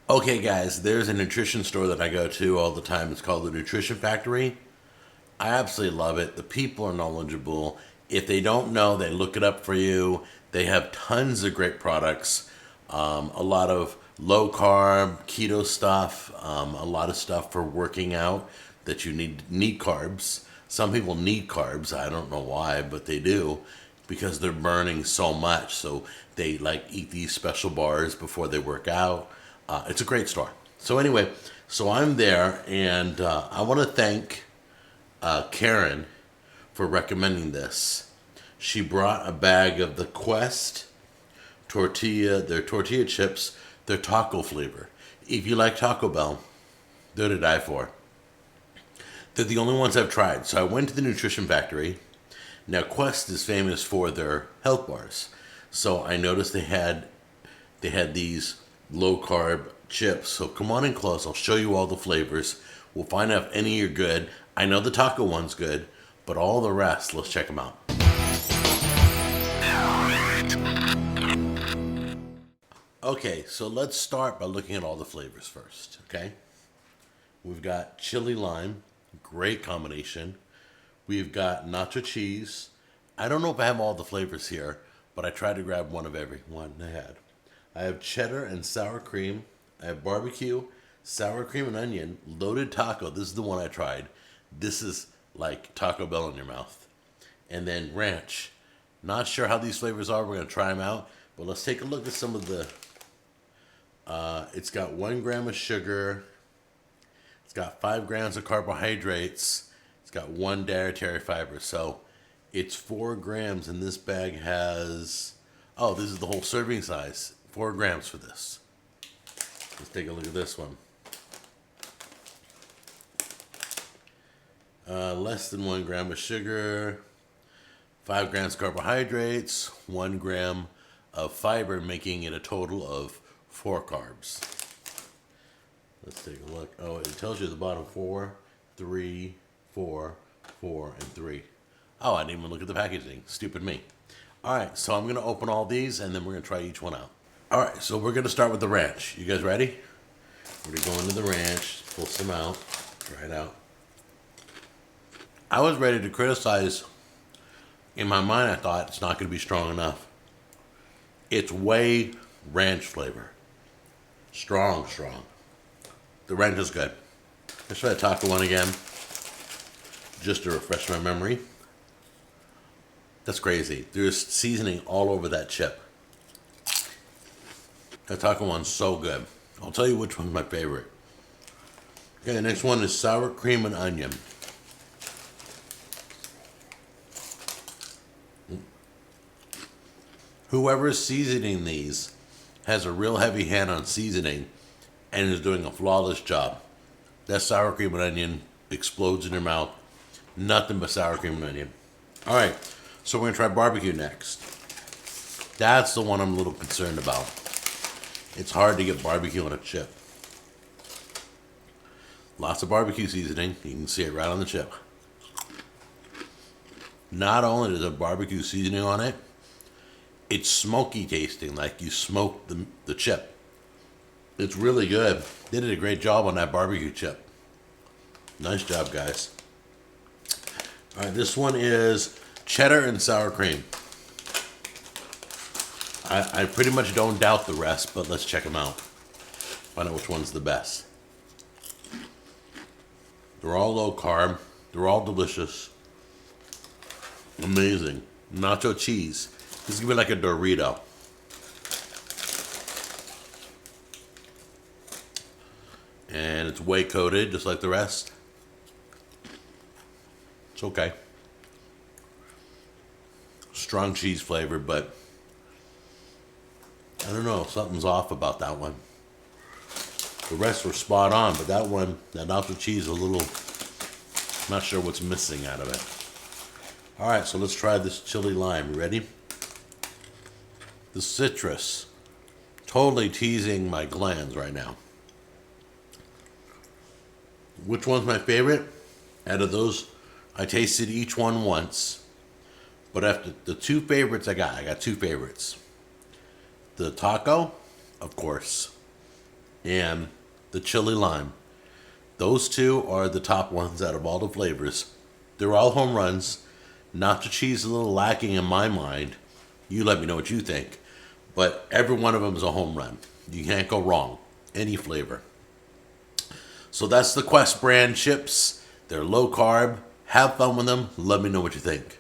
Okay, guys, there's a nutrition store that I go to all the time. It's called the Nutrition Factory. I absolutely love it. The people are knowledgeable. If they don't know, they look it up for you. They have tons of great products, a lot of low carb, keto stuff, a lot of stuff for working out that you need carbs. Some people need carbs. I don't know why, but they do because they're burning so much. So they like eat these special bars before they work out. It's a great store. So anyway, so I'm there, and I want to thank Karen for recommending this. She brought a bag of the Quest their tortilla chips, their taco flavor. If you like Taco Bell, they're to die for. They're the only ones I've tried. So I went to the Nutrition Factory. Now Quest is famous for their health bars. So I noticed they had these low carb chips. So come on in close. I'll show you all the flavors. We'll find out if any are good. I know the taco one's good, but all the rest, let's check them out. Okay, so let's start by looking at all the flavors first, okay? We've got chili lime, great combination. We've got nacho cheese. I don't know if I have all the flavors here, but I tried to grab one of every one I had. I have cheddar and sour cream. I have barbecue, sour cream and onion, loaded taco. This is the one I tried. This is like Taco Bell in your mouth. And then ranch. Not sure how these flavors are. We're going to try them out. But let's take a look at some of the... it's got 1 gram of sugar. It's got 5 grams of carbohydrates. It's got 1 dietary fiber. So it's 4 grams, and this bag has... Oh, this is the whole serving size. 4 grams for this. Let's take a look at this one. Less than 1 gram of sugar, 5 grams carbohydrates, 1 gram of fiber, making it a total of 4 carbs. Let's take a look. Oh, it tells you at the bottom 4, 3, 4, 4, and 3. Oh, I didn't even look at the packaging. Stupid me. All right, so I'm going to open all these, and then we're going to try each one out. All right, so we're going to start with the ranch. You guys ready? We're going to go into the ranch, pull some out, try it out. I was ready to criticize. In my mind, I thought it's not going to be strong enough. It's way ranch flavor. Strong. The ranch is good. Let's try the taco one again, just to refresh my memory. That's crazy. There's seasoning all over that chip. That taco one's so good. I'll tell you which one's my favorite. Okay, the next one is sour cream and onion. Whoever's seasoning these has a real heavy hand on seasoning and is doing a flawless job. That sour cream and onion explodes in your mouth. Nothing but sour cream and onion. All right, so we're going to try barbecue next. That's the one I'm a little concerned about. It's hard to get barbecue on a chip. Lots of barbecue seasoning. You can see it right on the chip. Not only does it have barbecue seasoning on it, it's smoky tasting, like you smoked the chip. It's really good. They did a great job on that barbecue chip. Nice job, guys. All right, this one is cheddar and sour cream. I pretty much don't doubt the rest, but let's check them out. Find out which one's the best. They're all low carb. They're all delicious. Amazing. Nacho cheese. This is going to be like a Dorito. And it's whey coated, just like the rest. It's okay. Strong cheese flavor, but I don't know, something's off about that one. The rest were spot on, but that one, that nacho cheese, a little, not sure what's missing out of it. All right, so let's try this chili lime. You ready? The citrus, totally teasing my glands right now. Which one's my favorite? Out of those, I tasted each one once. But after the 2 favorites I got 2 favorites. The taco, of course. and the chili lime. Those two are the top ones out of all the flavors. They're all home runs. Nacho cheese is a little lacking in my mind. You let me know what you think. But every one of them is a home run. You can't go wrong. Any flavor. So that's the Quest brand chips. They're low carb. Have fun with them. Let me know what you think.